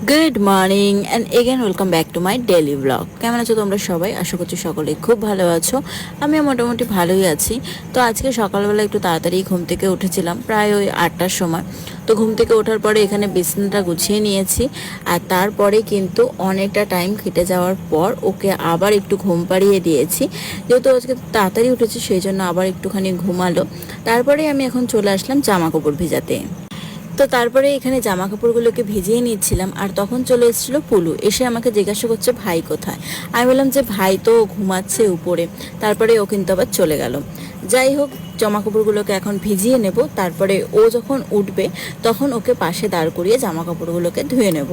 Good morning and again welcome back to my daily blog. কেমন আছো তোমরা সবাই? আশা করছি সকলে খুব ভালো আছো। আমিও মোটামুটি ভালোই আছি। তো আজকে সকালবেলা একটু তাড়াতাড়ি ঘুম থেকে উঠেছিলাম, প্রায় ওই 8টার সময়। তো ঘুম থেকে ওঠার পরে এখানে বিছানাটা গুছিয়ে নিয়েছি, আর তারপরে কিন্তু অনেকটা টাইম কেটে যাওয়ার পর ওকে আবার একটু ঘুম পাড়িয়ে দিয়েছি। যেহেতু আজকে তাড়াতাড়ি উঠেছি সেই জন্য আবার একটুখানি ঘুমালো। তারপরে আমি এখন চলে আসলাম জামা কাপড় ভিজাতে। তো তারপরে এখানে জামা কাপড়গুলোকে ভিজিয়ে নিচ্ছিলাম, আর তখন চলে এসেছিলো পুলু, এসে আমাকে জিজ্ঞাসা করছে ভাই কোথায়। আমি বললাম যে ভাই তো ঘুমাচ্ছে উপরে। তারপরে ও কিন্তু আবার চলে গেল। যাই হোক, জামা কাপড়গুলোকে এখন ভিজিয়ে নেব, তারপরে ও যখন উঠবে তখন ওকে পাশে দাঁড় করিয়ে জামা কাপড়গুলোকে ধুয়ে নেব।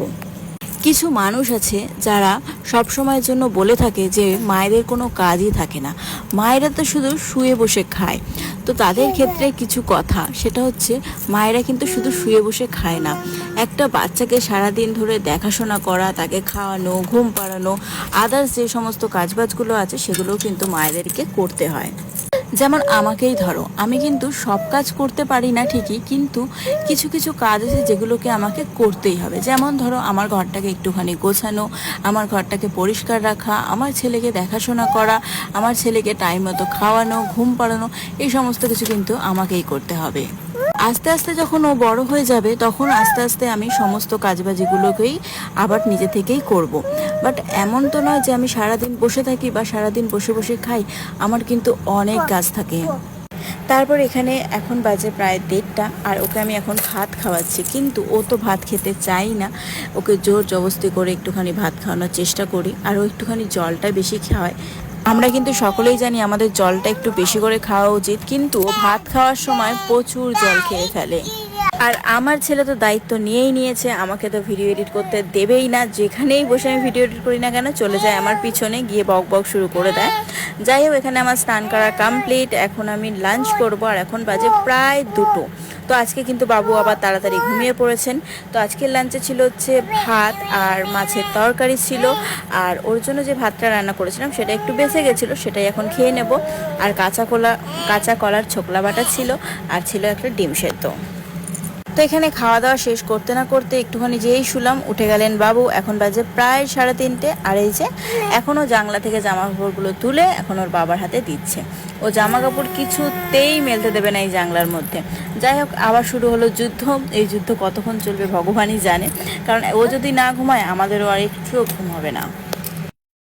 কিছু মানুষ আছে যারা সব সময়ের জন্য বলে থাকে যে মায়েদের কোনো কাজই থাকে না, মায়েরা তো শুধু শুয়ে বসে খায়। তো তাদের ক্ষেত্রে কিছু কথা, সেটা হচ্ছে মায়েরা কিন্তু শুধু শুয়ে বসে খায় না। একটা বাচ্চাকে সারাদিন ধরে দেখাশোনা করা, তাকে খাওয়ানো, ঘুম পাড়ানো, আদার্স যে সমস্ত কাজবাজগুলো আছে সেগুলোও কিন্তু মায়েদেরকে করতে হয়। যেমন আমাকেই ধরো, আমি কিন্তু সব কাজ করতে পারি না ঠিকই, কিন্তু কিছু কিছু কাজ আছে যেগুলোকে আমাকে করতেই হবে। যেমন ধরো, আমার ঘরটাকে একটুখানি গোছানো, আমার ঘরটাকে পরিষ্কার রাখা, আমার ছেলেকে দেখাশোনা করা, আমার ছেলেকে টাইম মতো খাওয়ানো, ঘুম পাড়ানো, এই সমস্ত কিছু কিন্তু আমাকেই করতে হবে। আস্তে আস্তে যখন ও বড় হয়ে যাবে তখন আস্তে আস্তে আমি সমস্ত কাজবাজিগুলোকেই আবার নিজে থেকেই করব। বাট এমন তো নয় যে আমি সারাদিন বসে থাকি বা সারাদিন বসে বসে খাই, আমার কিন্তু অনেক কাজ থাকে। তারপর এখানে এখন বাজে প্রায় 1:30, আর ওকে আমি এখন ভাত খাওয়াচ্ছি, কিন্তু ও তো ভাত খেতে চাই না। ওকে জোর জবরদস্তি করে একটুখানি ভাত খাওয়ানোর চেষ্টা করি, আর ও একটুখানি জলটা বেশি খাওয়ায়। আমরা কিন্তু সকলেই জানি আমাদের জলটা একটু বেশি করে খাওয়া উচিত, কিন্তু ও ভাত খাওয়ার সময় প্রচুর জল খেয়ে ফেলে। আর আমার ছেলে তো দায়িত্ব নিয়েই নিয়েছে, আমাকে তো ভিডিও এডিট করতে দেবেই না। যেখানেই বসে আমি ভিডিও এডিট করি না কেন, চলে যায় আমার পিছনে গিয়ে বক বক শুরু করে দেয়। যাই হোক, এখানে আমার স্নান করা কমপ্লিট, এখন আমি লাঞ্চ করব, আর এখন বাজে প্রায় 2টো। তো আজকে কিন্তু বাবু আবার তাড়াতাড়ি ঘুমিয়ে পড়েছেন। তো আজকের লাঞ্চে ছিল হচ্ছে ভাত আর মাছের তরকারি ছিল, আর ওর জন্য যে ভাতটা রান্না করেছিলাম সেটা একটু বেঁচে গেছিলো, সেটাই এখন খেয়ে নেব। আর কাঁচা কলার ছোকলা বাটা ছিল, আর ছিল একটা ডিম সেদ্ধ। তো এখানে খাওয়া দাওয়া শেষ করতে না করতে একটুখানি যেই শুলাম, উঠে গেলেন বাবু। এখন বাজে প্রায় 3:30, আর এই যে এখনও জানলা থেকে জামা কাপড়গুলো তুলে এখন ওর বাবার হাতে দিচ্ছে। ও জামা কাপড় কিছুতেই মেলতে দেবে না এই জানলার মধ্যে। যাই হোক, আবার শুরু হলো যুদ্ধ। এই যুদ্ধ কতক্ষণ চলবে ভগবানই জানে, কারণ ও যদি না ঘুমায় আমাদেরও আর একটুও ঘুম হবে না।